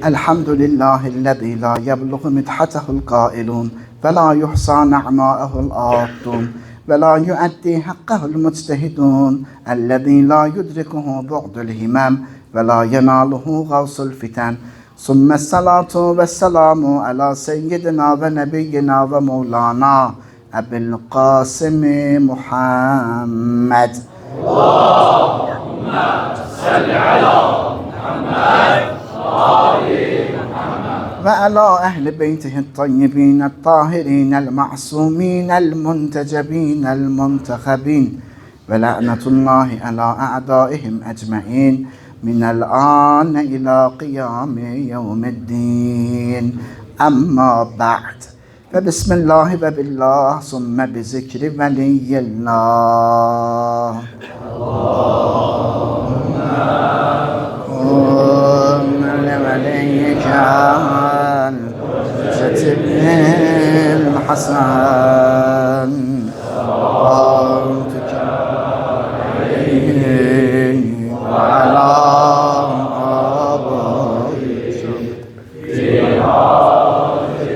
Elhamdülillahi'llezî lâ yeblughu midhatehu'l qâilûn ve lâ yuhsâ ne'mâehu'l âddûn ve lâ yu'addî hakkahu'l muctehidûn ellezî lâ yudrikuhu bu'dul himam ve lâ yenâluhu gavsul fiten. Summe's-salâtu ve's-selâmu alâ seyyidina ve nebiyyina ve mevlâna Ebil Qâsimi Muhammed. Allahümme salli ala Muhammed ve ala ehli beytihi't tayyibîne't tahirînel ma'sûmînel muntecebînel muntehabîn ve la'netullâhi alâ a'dâihim ecmaîn minel âne ilâ kıyâmi yevmiddîn. Amma ba'd. Ve bismillahi ve billah sümme bi zikri veliyyillah. الحسن صلواتك عليه وعلى آبائه في هذه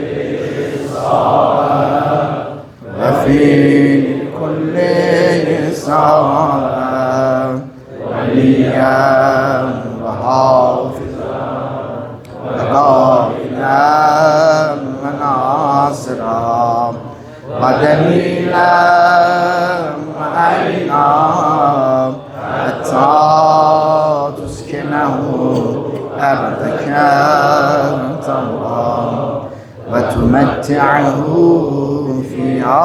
الصلاة وفي كل صلاة وليا وحافظا وقائلا وناصرا ودليلا وعينا حتى تسكنه أرضك طوعا وتمتعه فيها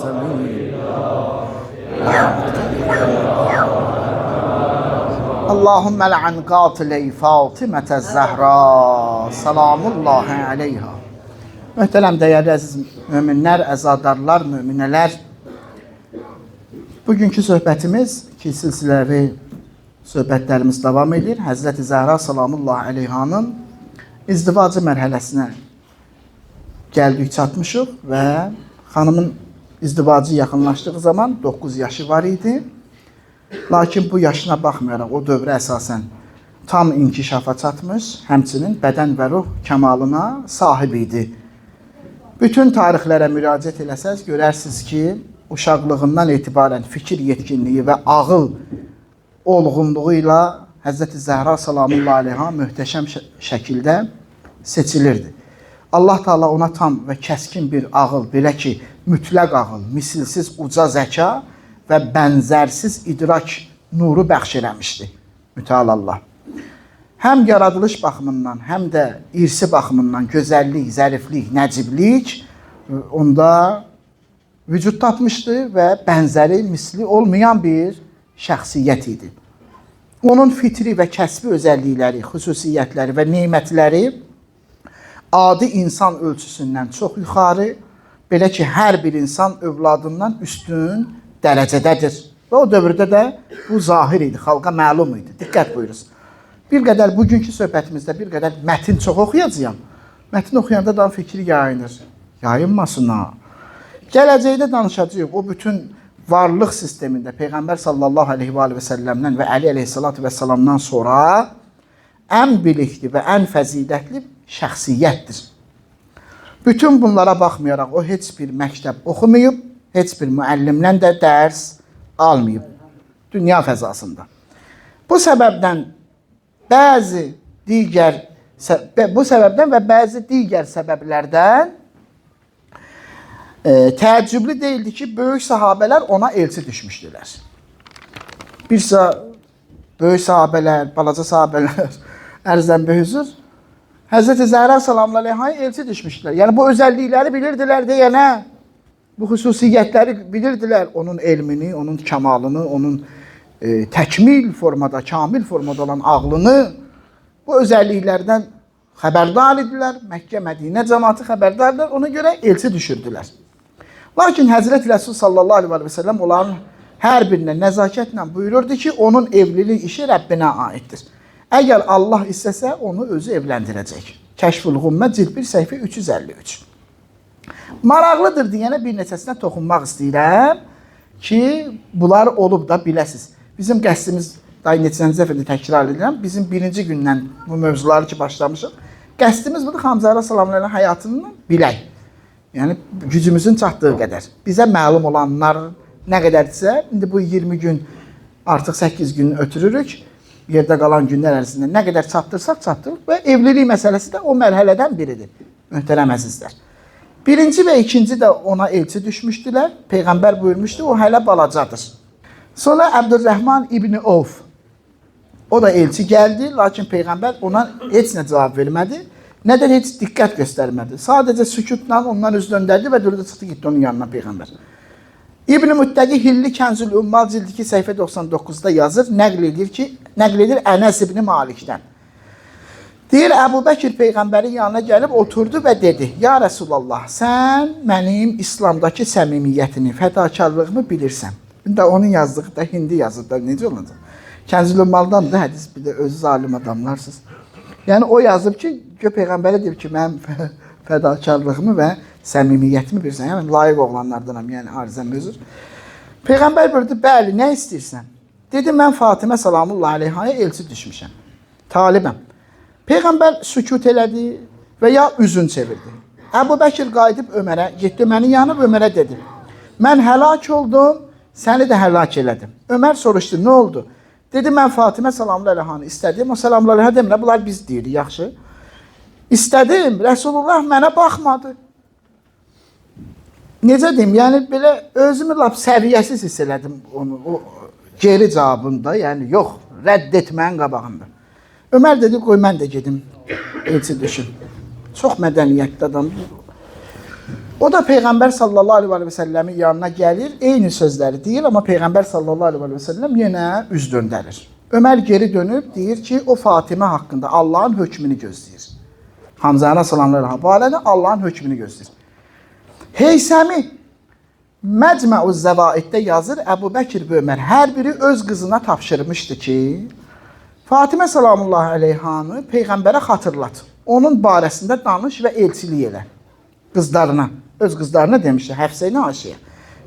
طويلا. Allahümme le'an qatile Fatimete Zəhra salamullahi aleyha. Möhtərəm dəyərli əziz möminlər, əzadarlar, möminələr. Bugünkü söhbətimiz ki, silsiləvi söhbətlərimiz davam edir. Həzrəti Zəhra salamullahi aleyhanın izdivacı mərhələsinə gəldik, çatmışıq və xanımın izdivacı yaxınlaşdığı zaman 9 yaşı var idi. Lakin bu yaşına baxmayaraq o dövrə əsasən tam inkişafa çatmış, həmçinin bədən və ruh kəmalına sahib idi. Bütün tarixlərə müraciət eləsəz, görərsiniz ki, uşaqlığından etibarən fikir yetkinliyi və ağıl olğunluğu ilə Həzrəti Zəhra salamullahi aleyha möhtəşəm şəkildə seçilirdi. Allah Teala ona tam və kəskin bir ağıl, belə ki, mütləq ağıl, misilsiz uca zəka və bənzərsiz idrak nuru bəxş eləmişdi. Mütəal Allah. Həm yaradılış baxımından, həm də irsi baxımından gözəllik, zəriflik, nəciblik onda vücud tapmışdı və bənzəri, misli olmayan bir şəxsiyyət idi. Onun fitri və kəsbi özəllikləri, xüsusiyyətləri və neymətləri adi insan ölçüsündən çox yuxarı, belə ki, hər bir insan övladından üstün dərəcədədir. Və o dövrdə də bu zahir idi, xalqa məlum idi. Diqqət buyuruz. Bir qədər bugünkü söhbətimizdə bir qədər mətin çox oxuyacağam. Mətin oxuyanda da fikri yayınır. Yayınmasın ha. Gələcəkdə danışacağıq o bütün varlıq sistemində Peyğəmbər sallallahu aleyhi və səlləmdən və Əli əleyhissalatu və səlamdan sonra ən bilikli və ən fəzilətli şəxsiyyətdir. Bütün bunlara baxmayaraq o heç bir məktəb oxumayıb, heç bir müəllimdən də dərs almayıb dünya fəzasında. Bu səbəbdən və bəzi digər səbəblərdən təəccüblü deyildi ki, böyük sahabələr ona elçi düşmüşdülər. Böyük sahabələr, balaca sahabələr ərzən bəhüzür Həzrəti Zəhra salamullahi aleyhaya elçi düşmüşdülər. Yəni bu özəllikləri bilirdilər deyənə, bu xüsusiyyətləri bilirdilər, onun elmini, onun kəmalını, onun təkmil formada, kamil formada olan ağlını, bu özəlliklərdən xəbərdar idilər. Məkkə, Mədinə cəmaatı xəbərdarlar, ona görə elçi düşürdülər. Lakin Həzrət Rəsul sallallahu aleyhi və səlləm onların hər birinə nəzakətlə buyururdu ki, onun evlilik işi Rəbbinə aiddir. Əgər Allah istəsə, onu özü evləndirəcək. Kəşful-Ğummə cild 1 səhifə 353. Maraqlıdır deyənə bir neçəsinə toxunmaq istəyirəm ki, bunlar olub da biləsiz. Bizim qəsdimiz Day neçənci dəfə də təkrar edirəm. Bizim birinci gündən bu mövzuları ki başlamışıq. Qəsdimiz budur Xanzara salamların həyatını bilək. Yəni gücümüzün çatdığı qədər. Bizə məlum olanlar nə qədərdirsə, indi bu 20 gün artıq 8 gün ötürürük. Yerdə qalan günlər ərzində nə qədər çatdırsaq çatdırırıq və evlilik məsələsi də o mərhələdən biridir. Möhtərəm əzizlər. Birinci və ikinci də ona elçi düşmüşdülər. Peyğəmbər buyurmuşdu, o hələ balacadır. Sonra Əbdürrəhman İbni Avf, o da elçi gəldi, lakin Peyğəmbər ona heç nə cavab vermədi, nə də heç diqqət göstərmədi. Sadəcə sükutla ondan üz döndərdi və durdu çıxdı getdi onun yanına Peyğəmbər. İbn-i Müttəqi Hilli Kənzül Ümmal cildi 2 səhifə 99-da yazır, nəql edir Ənəs ibn Malikdən. Deyir, Əbu Bəkir Peyğəmbərin yanına gəlib oturdu və dedi, Ya Rəsulallah, sən mənim İslamdakı səmimiyyətini, fədakarlığımı bilirsən. İndi onun yazdığı da hindi yazır da, necə olacaq? Kənzül Ümmaldan da hədis, bir də özü zalim adamlarsınız. Yəni o yazıb ki, Peyğəmbərə deyib ki, mənim fədakarlığımı və səmimiyyətimi bilirsən. Yəni layiq oğlanlardanam, yəni arizəm özür. Peyğəmbər buyurdu, bəli, nə istəyirsən? Dedi, mən Fatimə salamullah aleyhaya elçi düşmüşəm. Talibəm. Peyğəmbər sükut elədi və ya üzün çevirdi. Əbu Bəkir qayıdıb Ömərə, getdi Ömərin yanıb Ömərə dedi. Mən həlak oldum, səni də həlak elədim. Ömər soruşdu, nə oldu? Dedi, mən Fatimə salamullah aleyhanı istədim. O salamullah aleyhanı demirə, bunlar biz deyirik, yaxşı. İstədim, Rəsulullah mənə baxmadı. Necə deyim, yəni belə özümü lap səviyyəsiz hiss elədim onu, o geri cavabında, yəni yox, rədd etməyin qabağında. Ömər dedi, qoy mən də gedim, elçi düşün. Çox mədəniyyətli adam. O da Peyğəmbər sallallahu aleyhi və səlləmin yanına gəlir, eyni sözləri deyir, amma Peyğəmbər sallallahu aleyhi və səlləm yenə üz döndərir. Ömər geri dönüb deyir ki, o Fatimə haqqında Allahın hökmünü gözləyir. Hamzana salamlar barədə Allahın hökmünü gözləyir. Heysəmi Məcmə'uz Zəvaiddə yazır, Əbu Bəkir və Ömər hər biri öz qızına tapşırmışdı ki, Fatimə salamullah aleyhanı Peyğəmbərə xatırlat. Onun barəsində danış və elçilik elə. Qızlarına, öz qızlarına demişdi, Həfsə ilə Ayşəyə.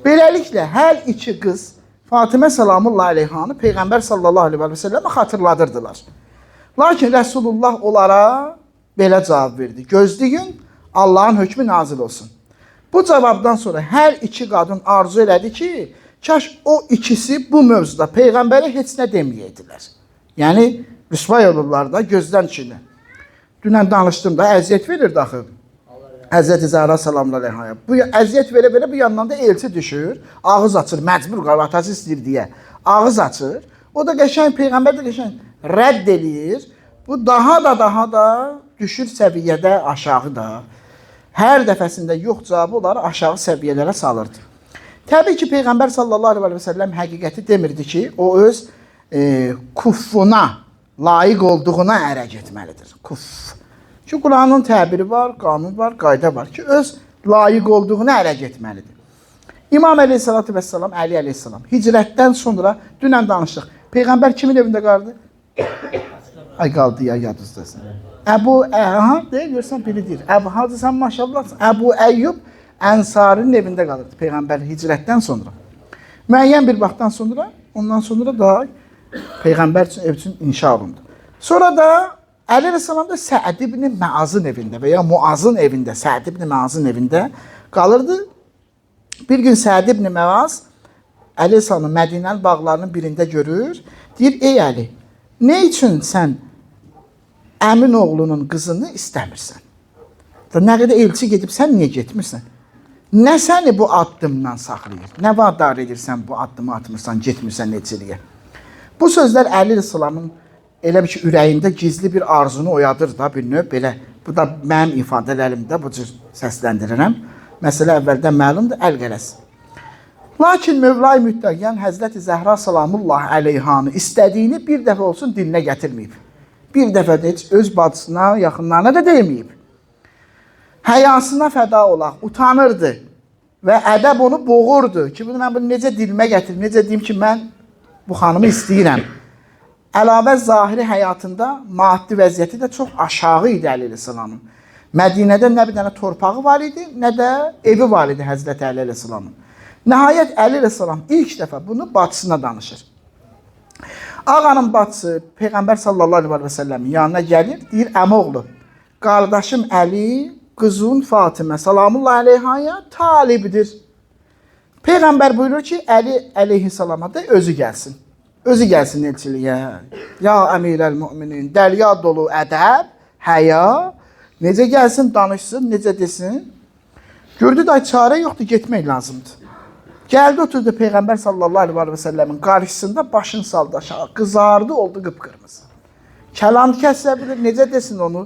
Beləliklə, hər iki qız Fatimə salamullah aleyhanı Peyğəmbər sallallahu aleyhi və səlləmə xatırladırdılar. Lakin Rəsulullah onlara belə cavab verdi. Gözləyin, Allahın hökmü nazil olsun. Bu cavabdan sonra hər iki qadın arzu elədi ki, kaş o ikisi bu mövzuda Peyğəmbərə heç nə deməyəydilər. Yəni, rüsvay olurlar da gözdən içində. Dünən danışdım da, əziyyət verir daxil. Həzrəti Zəhra salamlar aleyhaya. Bu əziyyət verə-verə bu yandan da elçi düşür, ağız açır, məcbur qalır, atası istəyir deyə. Ağız açır. O da qəşəng, Peyğəmbər də qəşəng rədd eləyir. Bu daha da düşür səviyyədə aşağı da. Hər dəfəsində yox cavabı onları aşağı səviyyələrə salırdı. Təbii ki, Peyğəmbər sallallahu aleyhi və səlləm həqiqəti demirdi ki, o öz kuffuna, layiq olduğuna ərə getməlidir. Kuff. Çünki Quranın təbiri var, qanun var, qayda var ki, öz layiq olduğuna ərə getməlidir. İmam əleyhissalatü vəssalam, Əli əleyhissalam, hicrətdən sonra, dünən danışdıq, Peyğəmbər kimin evində qaldı? Ay qaldı ya, yadınızdasın. Deyir, görsən biri deyir. Hacı sən maşallah, Əbu Əyyub Ənsarinin evində qalırdı Peyğəmbər hicrətdən sonra. Müəyyən bir vaxtdan sonra, ondan sonra da Peyğəmbər üçün ev üçün inşa olundu. Sonra da Əli əleyhissalam da Səəd ibn Məazın evində və ya Muazın evində, Səəd ibn Məazın evində qalırdı. Bir gün Səəd ibn Məaz Əli əleyhissalamın Mədinəli bağlarının birində görür. Deyir, ey Əli, nə üçün sən əmin oğlunun qızını istəmirsən? Nə qədər elçi gedib, sən niyə getmirsən? Nə səni bu addımdan saxlayır? Nə vadar edirsən bu addımı atmırsan, getmirsən elçiliyə? Bu sözlər Əli əleyhissalamın elə bir ki, ürəyində gizli bir arzunu oyadır da bir növ belə. Bu da mənim ifadələrimdə bu cür səsləndirirəm. Məsələ əvvəldən məlumdur, əl-qələs. Lakin Mövla-i Müttəqiyən Həzrəti Zəhra salamullah aleyhanı istədiyini bir dəfə olsun dilinə gətirməyib. Bir dəfə də heç öz bacısına, yaxınlarına da deməyib. Həyasına fəda olaq, utanırdı və ədəb onu boğurdu ki, mən bunu necə dilimə gətirim, necə deyim ki, mən bu xanımı istəyirəm. Əlavə zahiri həyatında maddi vəziyyəti də çox aşağı idi Əli əleyhissalamın. Mədinədə nə bir dənə torpağı var idi, nə də evi var idi Həzrəti Əli əleyhissalamın. Nəhayət Əli əleyhissalam ilk dəfə bunu bacısına danışır. Ağanın bacısı Peyğəmbər sallallahu əleyhi və səlləmin yanına gəlir, deyir: "Əmoğlu, qardaşım Əli, qızın Fatimə salamullahi əleyhaya talibdir." Peyğəmbər buyurur ki, Əli əleyhissalama da özü gəlsin. Özü gəlsin elçiliyə. Ya əmirəl müminin, dərya dolu ədəb, həya. Necə gəlsin, danışsın, necə desin? Gördü da çarə yoxdur, getmək lazımdır. Gəldi oturdu Peyğəmbər sallallahu əleyhi və səlləmin qarşısında, başını saldı aşağı, qızardı, oldu qıpqırmızı. Kəlam kəsə bilir, necə desin onu?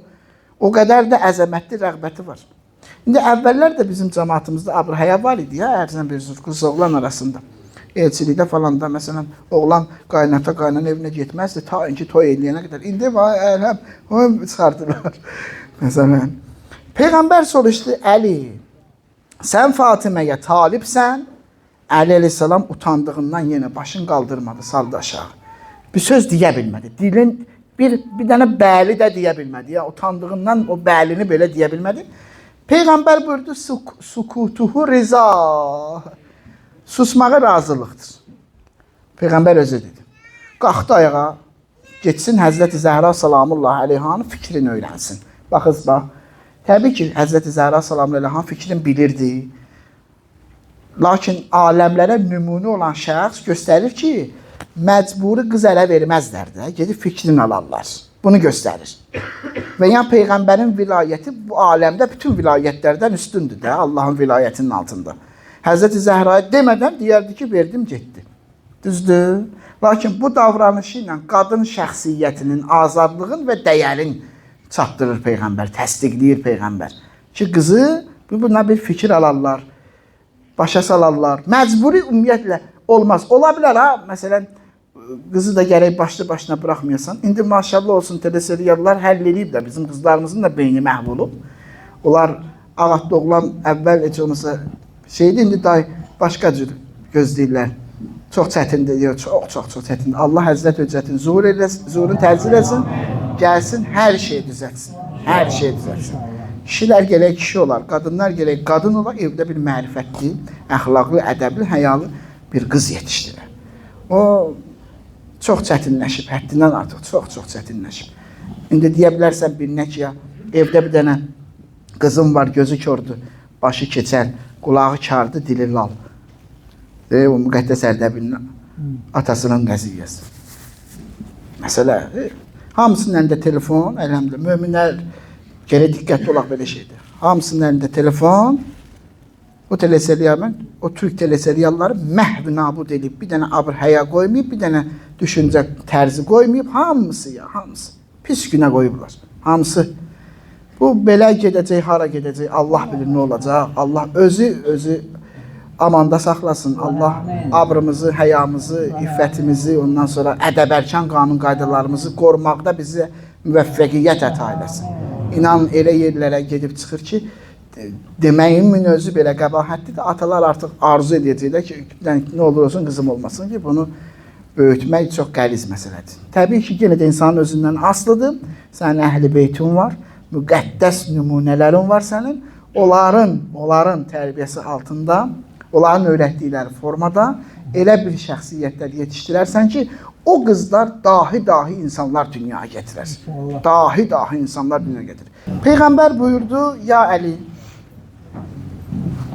O qədər də əzəmətli rəğbəti var. İndi əvvəllər də bizim cəmaatımızda abrahəyə var idi ya, ərzən bir qız oğlan arasında. Elçilikdə falan da, məsələn, oğlan qaynata qaynan evinə getməzdi, ta ki toy eləyənə qədər. İndi var, əlhəm, çıxardılar. Məsələn, Peyğəmbər soruşdu: Əli, sən Fatiməyə talibsən? Əli əleyhissalam utandığından yenə başını qaldırmadı, saldı aşağı. Bir söz deyə bilmədi. Dilin bir dənə bəli də deyə bilmədi. Ya utandığından o bəlini belə deyə bilmədi. Peyğəmbər buyurdu: sukutuhu riza. Susmağı razılıqdır. Peyğəmbər özü dedi. Qalxdı ayağa, getsin Həzrəti Zəhra salamullahi əleyhanın fikrini öyrənsin. Baxız bax. Təbii ki, Həzrəti Zəhra salamullahi əleyhanın fikrini bilirdi. Lakin aləmlərə nümunə olan şəxs göstərir ki, məcburi qız ələ verməzlər də, gedib fikrini alarlar. Bunu göstərir. Və ya Peyğəmbərin vilayəti bu aləmdə bütün vilayətlərdən üstündür də, Allahın vilayətinin altında. Həzrəti Zəhraya demədən deyərdi ki, verdim, getdi. Düzdür? Lakin bu davranışı ilə qadın şəxsiyyətinin, azadlığın və dəyərin çatdırır Peyğəmbər, təsdiqləyir Peyğəmbər. Ki, qızı buna bir fikir alarlar, başa salarlar. Məcburi ümumiyyətlə olmaz. Ola bilər ha, məsələn, qızı da gərək başlı başına buraxmayasan. İndi maşallah olsun, teleseriallar həll edib də, bizim qızlarımızın da beyni məhv olub. Onlar ağatlı oğlan əvvəl heç olmasa şeydi, indi day başqa cür gözləyirlər. Çox çətindir, çox çətindir. Allah Həzrət Höccətin zuhurunu təcil etsin, gəlsin, hər şey düzəltsin. Hər şey düzəltsin. Kişilər gələk kişi olar, qadınlar gələk qadın olar, evdə bir mərifətli, əxlaqlı, ədəbli, həyalı bir qız yetişdirir. O çox çətinləşib, həddindən artıq çox çətinləşib. İndi deyə bilərsən bir nə ki, ya, evdə bir dənə qızım var, gözü kördür, başı keçər, qulağı kardır, dili lal. O müqəddəs Ərdəbilin atasının qəziyyəsi. Məsələ, hamısının əlində telefon, əlhamdülillah, möminlər gərək diqqətli olaq belə şeydir. Hamısının əlində telefon, o teleserialın, o Türk teleserialları məhv nabud edib, bir dənə abr-həya qoymayıb, bir dənə düşüncə tərzi qoymayıb, hamısı ya, hamısı. Pis günə qoyublar, hamısı. Bu belə gedəcək, hara gedəcək, Allah bilir nə olacaq. Allah özü amanda saxlasın. Allah abrımızı, həyamızı, iffətimizi, ondan sonra ədəb-ərkan qanun qaydalarımızı qorumaqda bizə müvəffəqiyyət əta eləsin. İnan elə yerlərə gedib çıxır ki, deməyimin özü belə qəbahətlidir. Atalar artıq arzu edəcəklər ki, nə olur olsun qızım olmasın ki, bunu böyütmək çox qəliz məsələdir. Təbii ki, yenə də insanın özündən asılıdır. Sənin əhl-i beytin var, müqəddəs nümunələrin var sənin. Onların tərbiyəsi altında, onların öyrətdikləri formada elə bir şəxsiyyətlər yetişdirərsən ki, o qızlar dahi insanlar dünyaya gətirər. Dahi insanlar dünyaya gətirir. Peyğəmbər buyurdu: Ya Əli.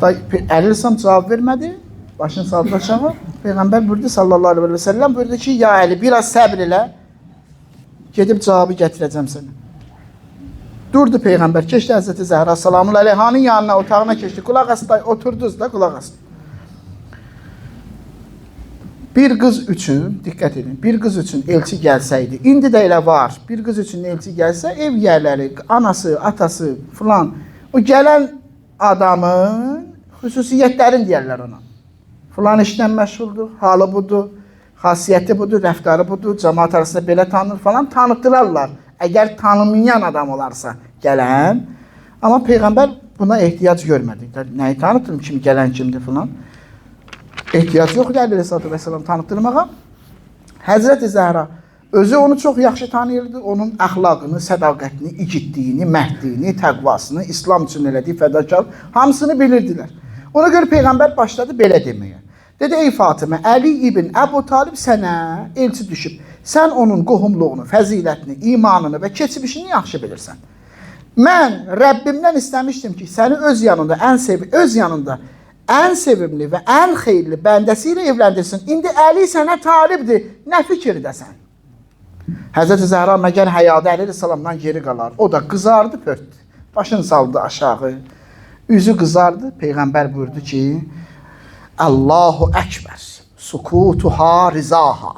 Əli Rəsam cavab vermədi. Başını saldı aşağı. Peyğəmbər buyurdu sallallahu aleyhi və səlləm buyurdu ki, ya Əli, biraz səbr elə. Gedib cavabı gətirəcəm sənə. Durdu Peyğəmbər, keçdi Həzrəti Zəhra salamullahi əleyhanın yanına, otağına keçdi. Qulaq asdı, oturduz da, qulaq asdı. Bir qız üçün, diqqət edin, bir qız üçün elçi gəlsəydi, indi də elə var, bir qız üçün elçi gəlsə, ev yerləri, anası, atası filan, o gələn adamın xüsusiyyətlərini deyərlər ona. Filan işdən məşğuldur, halı budur, xasiyyəti budur, rəftarı budur, cəmaat arasında belə tanınır falan, tanıtırarlar. Əgər tanımayan adam olarsa gələn, amma Peyğəmbər buna ehtiyac görmədi. Nəyi tanıtırım, kim gələn kimdir filan. Ehtiyac yoxdur Əleyhissalatu vesselam tanıtdırmağa. Həzrəti Zəhra özü onu çox yaxşı tanıyırdı. Onun əxlaqını, sədaqətini, igidliyini, mərdliyini, təqvasını, İslam üçün elədiyi fədakar hamısını bilirdilər. Ona görə Peyğəmbər başladı belə deməyə. Dedi, ey Fatimə, Əli ibn Əbu Talib sənə elçi düşüb. Sən onun qohumluğunu, fəzilətini, imanını və keçmişini yaxşı bilirsən. Mən Rəbbimdən istəmişdim ki, səni öz yanında ən sevimli və ən xeyirli bəndəsi ilə evləndirsin. İndi Əli sənə talibdir, nə fikirdəsən? Həzrəti Zəhra məgər həyada əleyhissalamdan geri qalar. O da qızardı, pörtdü. Başını saldı aşağı. Üzü qızardı. Peyğəmbər buyurdu ki, Allahu Əkbər, sukutuha rizaha.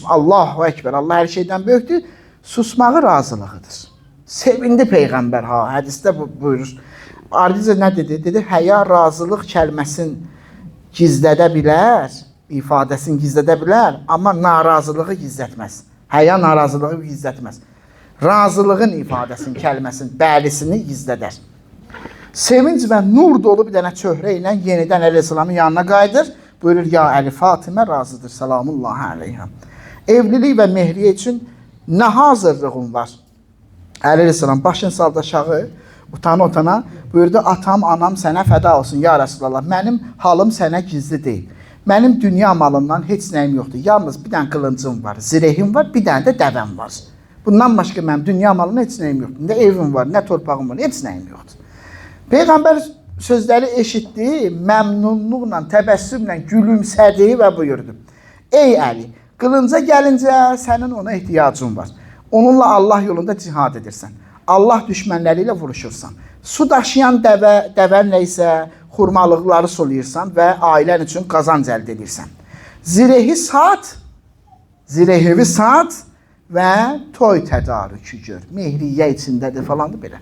Allahu Əkbər, Allah hər şeydən böyükdür, susmağı razılığıdır. Sevindi Peyğəmbər, hədisdə buyurur. Ardınca nə dedi? Dedi, həya razılıq kəlməsini gizlədə bilər, ifadəsini gizlədə bilər, amma narazılığı gizlətməz. Həya narazılığı gizlətməz. Razılığın ifadəsini, kəlməsini, bəlisini gizlədər. Sevinc və nur dolu bir dənə çöhrə ilə yenidən Əleyhisselamın yanına qayıdır. Buyurur, ya Əli, Fatimə razıdır, salamullahi aleyhə. Evlilik və mehriyə üçün nə hazırlığın var? Əleyhisselam başını saldı aşağı, utana buyurdu, atam, anam sənə fəda olsun, ya Rəsulallah, mənim halım sənə gizli deyil. Mənim dünya malından heç nəyim yoxdur. Yalnız bir dənə qılıncım var, zirehim var, bir dənə də dəvəm var. Bundan başqa mənim dünya malından heç nəyim yoxdur. Nə evim var, nə torpağım var, heç nəyim yoxdur. Peyğəmbər sözləri eşitdi, məmnunluqla, təbəssümlə gülümsədi və buyurdu. Ey Əli, qılınca gəlincə sənin ona ehtiyacın var. Onunla Allah yolunda cihad edirsən. Allah düşmənləri ilə vuruşursan. Su daşıyan dəvənlə isə xurmalıqları sulayırsan və ailən üçün qazanc əldə edirsən. Zirehivi sat və toy tədarükü gör. Mehriyyə içindədir falandır belə.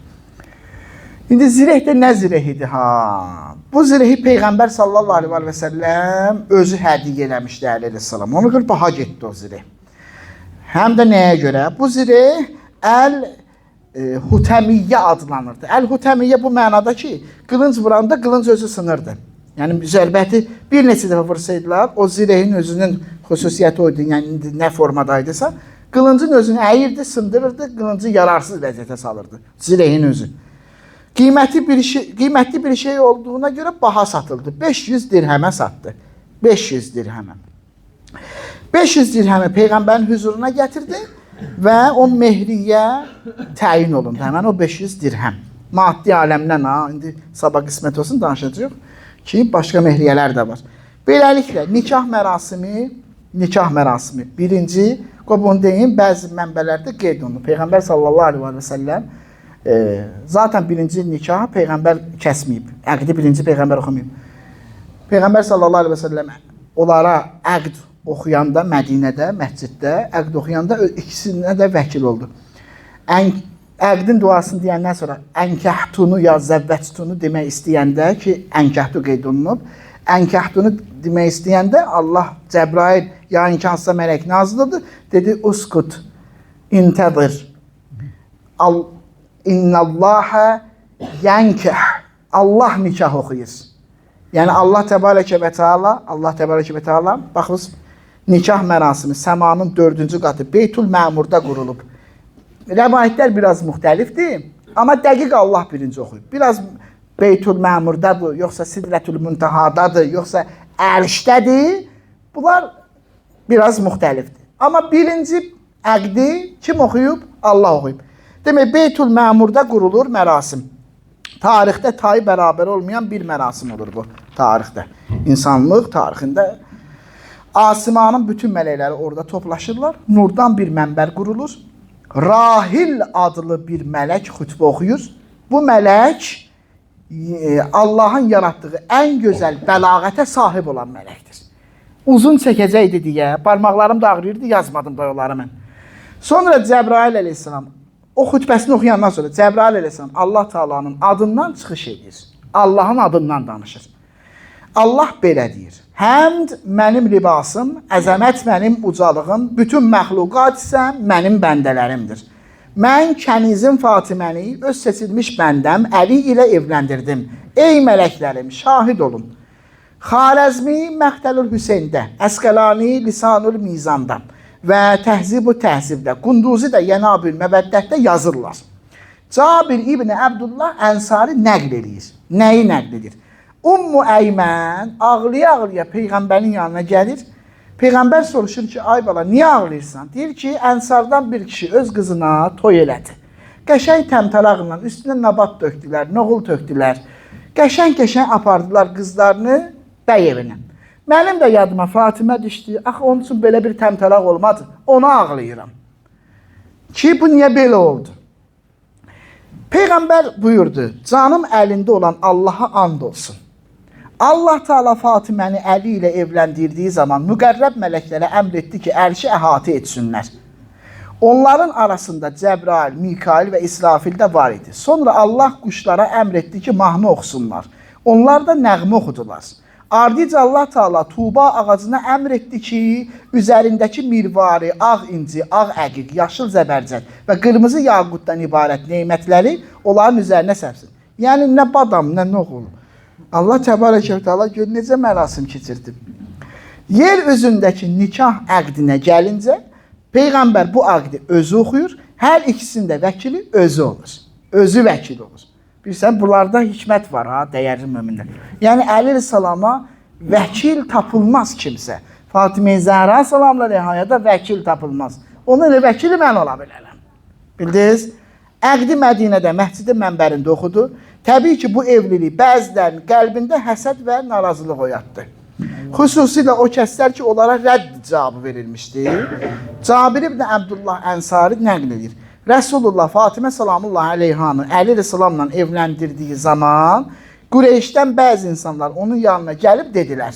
İndi zirehdə nə zirehidir ha? Bu zirehi Peyğəmbər sallallahu aleyhi və səlləm özü hədiyyə eləmişdi əleyhissalam. Ona görə baha getdi o zireh. Həm də nəyə görə? Bu zireh Əl-Hutəmiyyə adlanırdı. Əl-Hutəmiyyə bu mənada ki, qılınc vuranda qılınc özü sınırdı. Yəni zərbəti bir neçə dəfə vursaydılar, o zirehin özünün xüsusiyyəti oydu. Yəni nə formadaydısa, qılıncın özünü əyirdi, sındırırdı, qılıncı yararsız vəziyyətə salırdı. Zirehin özü. Qiymətli bir şey olduğuna görə baha satıldı. 500 dirhəmə satdı. 500 dirhəmə. 500 dirhəmi Peyğəmbərin huzuruna gətirdi və o mehriyyə təyin olundu. Həmən o 500 dirhəm. Maddi aləmdən, indi sabah qismət olsun danışacaq ki, başqa mehriyyələr də var. Beləliklə, nikah mərasimi. Birinci, bunu deyim, bəzi mənbələrdə qeyd olunur. Peyğəmbər sallallahu aleyhi və səlləm zaten birinci nikahı Peyğəmbər kəsməyib. Əqdi birinci Peyğəmbər oxumayıb. Peyğəmbər sallallahu aleyhi və səlləm onlara əqd oxuyanda Mədinədə, məsciddə əqd oxuyanda ikisinə də vəkil oldu. Əqdin duasını deyəndən sonra ənkəhtunu ya zəvvətunu demək istəyəndə ki, ənkəhtu qeyd olunub. Ənkəhtunu demək istəyəndə Allah Cəbrail ya inkansıza mələk nazılıdır. Dedi, uskut, intədir. İnnallâhe yenkeh. Allah nikah oxuyur. Yəni Allah təbarəkə və Teala, baxınız, nikah mərasimi səmanın 4-cü qatı Beytul Məmurda qurulub. Rəvayətlər biraz müxtəlifdir, amma dəqiq Allah birinci oxuyub. Biraz Beytul Məmurdadır, yoxsa Sidrətül Müntəhadadır, yoxsa Ərşdədir. Bunlar biraz müxtəlifdir. Amma birinci əqdi kim oxuyub? Allah oxuyub. Demək, Beytul Məmurda qurulur mərasim. Tarixdə tayı bərabər olmayan bir mərasim olur bu tarixdə. İnsanlıq tarixində asimanın bütün mələkləri orada toplaşırlar. Nurdan bir mənbər qurulur. Rahil adlı bir mələk xütbə oxuyur. Bu mələk Allahın yaratdığı ən gözəl bəlağətə sahib olan mələkdir. Uzun çəkəcəkdi deyə, barmaqlarım da ağrıyırdı, yazmadım da onları mən. Sonra Cəbrail əleyhissalam o xütbəsini oxuyandan sonra Cəbrail əleyhissalam Allah Taala'nın adından çıxış edir. Allahın adından danışır. Allah belə deyir. Həmd mənim libasım, əzəmət mənim ucalığım, bütün məxluqat isə mənim bəndələrimdir. Mən kənizim Fatiməni öz seçilmiş bəndəm Əli ilə evləndirdim. Ey mələklərim, şahid olun. Xarəzmi Məxtəlül Hüseyndə, Əsqəlani Lisanül Mizanda və Təhzib-ü Təhzibdə, Qunduzi də Yenabül Məvəddətdə yazırlar. Cabir İbni Əbdullah Ənsari nəql edir. Nəyi nəql edir? Ummu Əymən ağlaya-ağlaya Peyğəmbərin yanına gəlir. Peyğəmbər soruşur ki, ay bala, niyə ağlayırsan? Deyir ki, Ənsardan bir kişi öz qızına toy elədi. Qəşəng təmtəraqla üstünə nabat tökdülər, noğul tökdülər. Qəşəng apardılar qızlarını bəy evinə. Mənim də yadıma Fatimə düşdü. Axı, onun üçün belə bir təmtəraq olmadı. Ona ağlayıram. Ki, bu niyə belə oldu? Peyğəmbər buyurdu, canım əlində olan Allaha and olsun. Allah Teala Fatiməni Əli ilə evləndirdiyi zaman müqərrəb mələklərə əmr etdi ki, ərşi əhatə etsinlər. Onların arasında Cəbrail, Mikail və İsrafil də var idi. Sonra Allah quşlara əmr etdi ki, mahnı oxusunlar. Onlar da nəğmə oxudular. Ardıca Allah Teala Tuğba ağacına əmr etdi ki, üzərindəki mirvari, ağ inci, ağ əqiq, yaşıl zəbərcət və qırmızı yaqutdan ibarət neymətləri onların üzərinə səpsin. Yəni, nə badam, nə noğul. Allah Təbarəkə və Teala gör necə mərasim keçirdi. Yer üzündəki nikah əqdinə gəlincə, Peyğəmbər bu əqdi özü oxuyur, hər ikisində vəkili özü olur. Özü vəkil olur. Bilirsən, bunlarda hikmət var, dəyərli möminlər. Yəni, Əli Salama vəkil tapılmaz kimsə. Fatimə Zəhra salamla rəhayədə vəkil tapılmaz. Onun elə vəkili mən ola bilərəm. Bildiniz? Əqdi Mədinədə, Məscid-i Mənbərində oxudu. Təbii ki, bu evlilik bəzilərinin qəlbində həsəd və narazılıq oyatdı. Xüsusilə o kəslər ki, onlara rədd cavabı verilmişdi. Cabir ibn Əbdullah Ənsari nəql edir. Rəsulullah Fatimə salamullah əleyhanı Əli Rəssalamla evləndirdiyi zaman Qureyşdən bəzi insanlar onun yanına gəlib dedilər,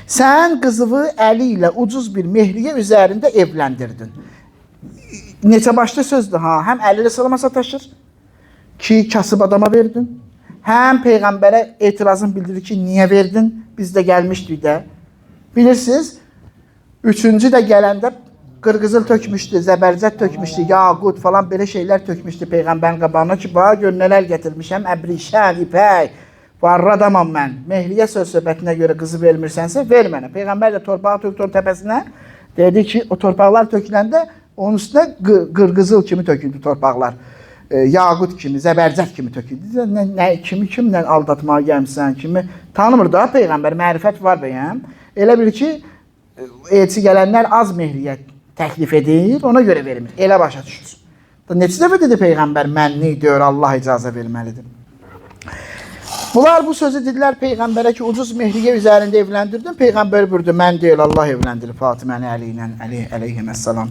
sən qızıvı Əli ilə ucuz bir mehriyə üzərində evləndirdin. Neçə başlı sözdür, həm Əli Rəssalama sataşır ki, kasıb adama verdin, həm Peyğəmbərə etirazın bildirir ki, niyə verdin? Biz də gəlmişdik də. Bilirsiniz, üçüncü də gələndə qırqızıl tökmüşdü, zəbərcət tökmüşdü, yaqut falan belə şeylər tökmüşdü Peyğəmbərin qabağına ki, bax, gör nələr gətirmişəm, əbrişən, ipək, varlı adamam mən. Mehliyə söz-söhbətinə görə qızı vermirsənsə, ver mənə. Peyğəmbər də torpağı tökdü təpəsinə, dedi ki, o torpaqlar töküləndə onun üstünə qırqızıl kimi töküldü torpaqlar. Yaqut kimi, zəbərcət kimi töküldü. Kimi kimlə aldatmağa gəlmişsən, kimi tanımır da Peyğəmbər, mərifət var bəyəm. Elə bil ki, elçi gələnlər az mehriyyət təklif edir, ona görə vermir. Elə başa düşür. Neçə dəfə dedi Peyğəmbər, mənni diyor, Allah icazə verməlidir. Bunlar bu sözü dedilər Peyğəmbərə ki, ucuz mehriyə üzərində evləndirdin. Peyğəmbər buyurdu, mən deyil, Allah evləndirib Fatiməni Əli ilə, əleyhissalam.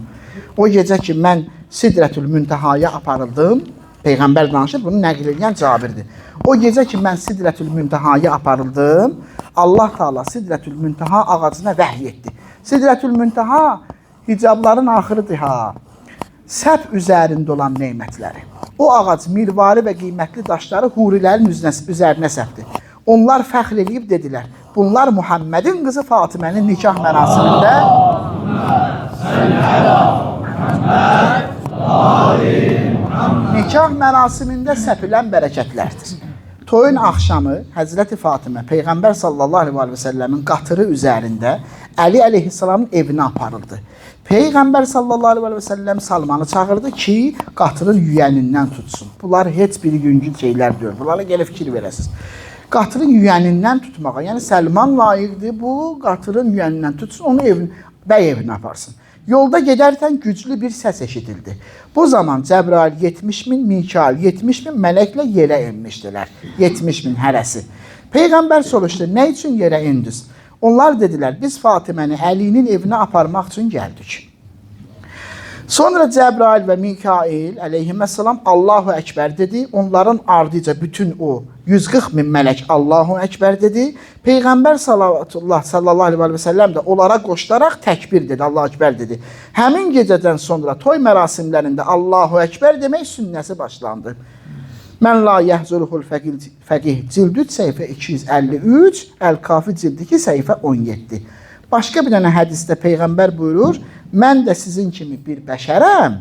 O gecə ki, mən Sidrətül Müntəhaya aparıldım, Peyğəmbər danışır, bunu nəql edən Cabirdir. O gecə ki, mən Sidrətül Müntəhaya aparıldım, Allah Teala Sidrətül Müntəha ağacına vəhy etdi. Sidrətül Müntəha hicabların axırıdır, səp üzərində olan neymətləri. O ağac mirvari və qiymətli daşları hurilərin üzərinə səpdi. Onlar fəxr edib dedilər, bunlar Muhammedin qızı Fatimənin nikah mərasimində nikah mərasimində səpilən bərəkətlərdir. Toyun axşamı Həzrəti Fatimə Peyğəmbər sallallahu aleyhi və səlləmin qatırı üzərində Əli əleyhissalamın evinə aparıldı. Peyğəmbər sallallahu aleyhi və səlləm Salmanı çağırdı ki, qatırın yüyənindən tutsun. Bunlar heç bir yüngül şeylər deyil. Bunlara gələ fikir verəsiniz. Qatırın yüyənindən tutmağa, yəni Səlman layiqdir, bu qatırın yüyənindən tutsun, onu bəy evinə aparsın. Yolda gedərkən güclü bir səs eşidildi. Bu zaman Cəbrail 70.000, Mikail 70.000 mələklə yerə enmişdilər. 70.000 hərəsi. Peyğəmbər soruşdu, nə üçün yerə indiniz? Onlar dedilər, biz Fatiməni Əlinin evinə aparmaq üçün gəldik. Sonra Cəbrail və Mikail əleyhissalam Allahu Əkbər dedi. Onların ardıca bütün o 140.000 mələk Allahu Əkbər dedi. Peyğəmbər sallallahu aleyhi və səlləm də onlara qoşularaq təkbir dedi, Allahu Əkbər dedi. Həmin gecədən sonra toy mərasimlərində Allahu Əkbər demək sünnəsi başlandı. Mən la yəhzuruhul fəqih cildü səhifə 253, Əl-Kafi cildi 2 səhifə 17. Başqa bir dənə hədisdə Peyğəmbər buyurur, mən də sizin kimi bir bəşərəm,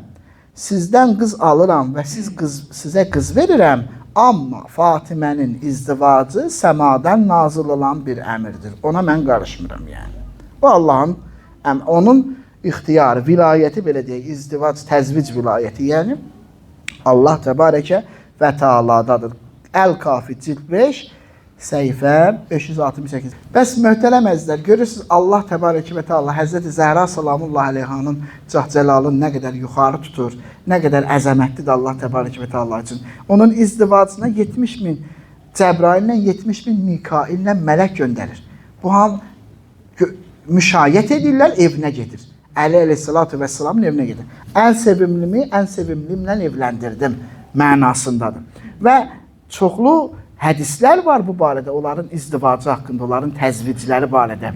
sizdən qız alıram və sizə qız verirəm, amma Fatimənin izdivacı səmadan nazil olan bir əmirdir. Ona mən qarışmıram yəni. Bu Allahın, onun ixtiyarı, vilayəti belə deyək, izdivac, təzvic vilayəti yəni Allah təbarəkə və Teala'dadır. Əl-Kafi cild 5, səhifə 568. Bəs möhtərəm əzizlər, görürsünüz Allah təbarəki və təala Həzrəti Zəhra salamullahi əleyhanın cəhcəlalını nə qədər yuxarı tutur, nə qədər əzəmətlidir Allah təbarəki və təala üçün. Onun izdivacına 70.000 Cəbraillə 70.000 Mikaillə mələk göndərir. Bu hal müşayiət edirlər, evinə gedir. Əli əleyhissalatu vəssalamın evinə gedir. Ən sevimlimi, ən sevimlimlə evləndirdim mənasındadır. Və çoxlu hədislər var bu barədə, onların izdivacı haqqında, onların təzvicləri barədə.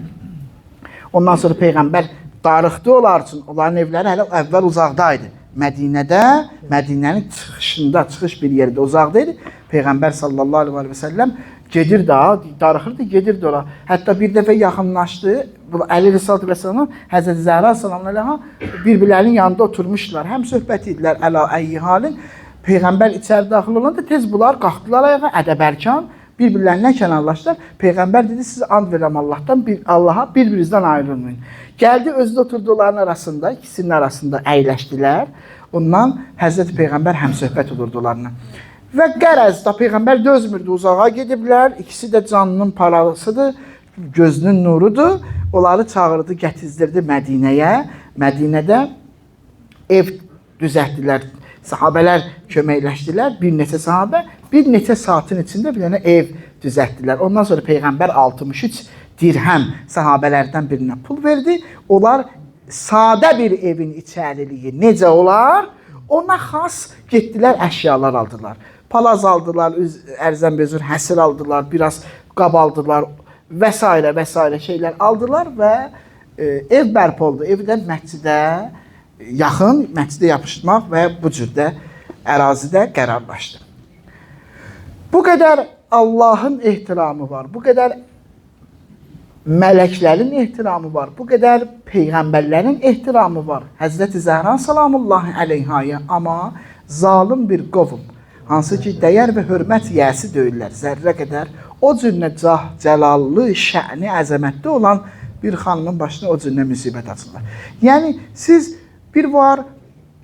Ondan sonra Peyğəmbər darıxdı onlar üçün, onların evləri hələ əvvəl uzaqdaydı. Mədinədə, Mədinənin çıxışında, çıxış bir yerdə uzaqdaydı. Peyğəmbər sallallahu aleyhi və səlləm gedir daha, darıxırdı, gedirdi ora. Hətta bir dəfə yaxınlaşdı, Əli Rəsulullah vəssalam, Həzrəti Zəhra sallallahu aleyhi bir-birlərinin yanında oturmuşlar. Həm söhbət idilər, əla əyyi halin. Peyğəmbər içəri daxil olanda tez bunlar qalxdılar ayağa, ədəbərkan, bir-birlərindən kənarlaşdılar. Peyğəmbər dedi, siz and verirəm Allaha bir-birinizdən ayrılmayın. Gəldi, özü də oturdu onların arasında, ikisinin arasında əyləşdilər. Ondan Həzrəti Peyğəmbər həmsöhbət olurdu onlarla. Və qərəzdə Peyğəmbər dözmürdü, uzağa gediblər. İkisi də canının paralısıdır, gözünün nurudur. Onları çağırdı, gətizdirdi Mədinəyə. Mədinədə ev düzəltdilər. Sahabələr köməkləşdilər, bir neçə sahabə, bir neçə saatın içində bir dənə ev düzəltdilər. Ondan sonra Peyğəmbər 63 dirhəm sahabələrdən birinə pul verdi. Onlar sadə bir evin içəriliyi necə olar? Ona xas getdilər, əşyalar aldılar. Palaz aldılar, ərzən-bezur həsir aldılar, biraz qab aldılar və s. şeylər aldılar və ev bərpa oldu. Evdə məscidə yaxın, məscidə yapışmaq və bu cürdə ərazidə qərarlaşdı. Bu qədər Allahın ehtiramı var, bu qədər mələklərin ehtiramı var, bu qədər peyğəmbərlərin ehtiramı var. Həzrəti Zəhra salamullahi əleyhaya, amma zalim bir qovum, hansı ki dəyər və hörmət yiyəsi deyirlər, zərrə qədər o cürlə cəlallı, şəni, əzəmətli olan bir xanımın başına o cürlə müsibət açırlar. Yəni siz bir var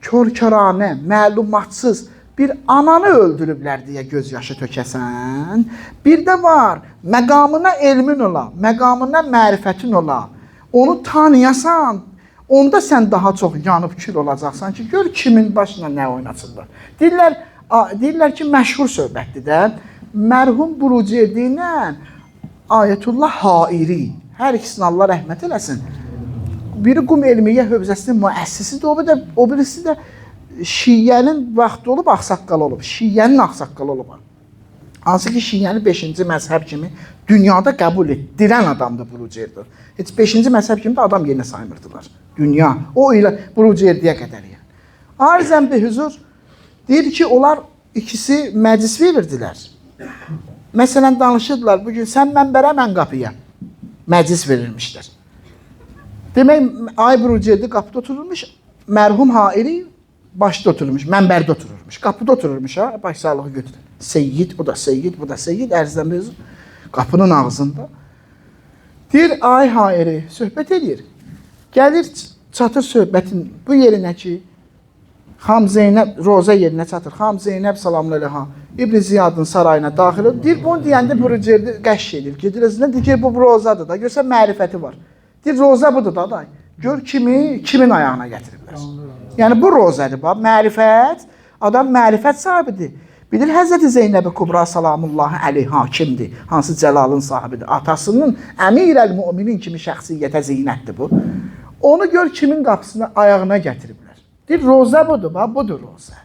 kör-köranə, məlumatsız bir ananı öldürüblər deyə göz yaşı tökəsən. Bir də var məqamına elmin ola, məqamına mərifətin ola, onu tanıyasan, onda sən daha çox yanıb kül olacaqsan ki, gör kimin başına nə oynatırlar. Deyirlər ki, məşhur söhbətdir də, mərhum Burucerdi ilə Ayətullah Hairi, hər ikisini Allah rəhmət eləsin. Biri Qum Elmiyyə Hövzəsinin müəssisidir, o birisi də Şiyyənin vaxtı olub, ağsaqqal olub. Şiyyənin ağsaqqalı olub. Hansı ki, Şiyyəni 5-ci məzhəb kimi dünyada qəbul etdirən adamdır Burucerdi. Heç 5-ci məzhəb kimi də adam yerinə saymırdılar. Dünya, o ilə Burucerdiyə qədər yəni. Arzən bir hüzur, deyir ki, onlar ikisi məclis verirdilər. Məsələn, danışırdılar, bugün sən mənbərə, mən qapıya. Məclis verilmişdir. Demək, Ay Burucerdi qapıda otururmuş, mərhum Hairi başda otururmuş, mənbərdə otururmuş, qapıda otururmuş, ha, baş sağlığı götürür. Seyyid, o da seyyid, bu da seyyid, ərzdən mövzu qapının ağzında. Deyir, Ay Hairi, söhbət edir. Gəlir, çatır söhbətin bu yerinə ki, Xam Zeynəb, Roza yerinə çatır. Xam Zeynəb salamlı əleyha, İbn Ziyadın sarayına daxil olur. Deyir, bunu deyəndə Burucerdi qəşş edir. Gedir özündən, deyir ki, bu Rozadır da, görsən mərifəti var. Deyir, Roza budur da, day. Gör kimin ayağına gətiriblər. Yəni, bu Rozadır, mərifət, adam mərifət sahibidir. Bilir, Həzrəti Zeynəb-i Kubra salamullahi əleyha kimdir? Hansı cəlalın sahibidir? Atasının əmir-əl-müminin kimi şəxsiyyətə zinətdir bu. Onu gör kimin qapısına, ayağına gətiriblər. Deyir, Roza budur, budur Roza.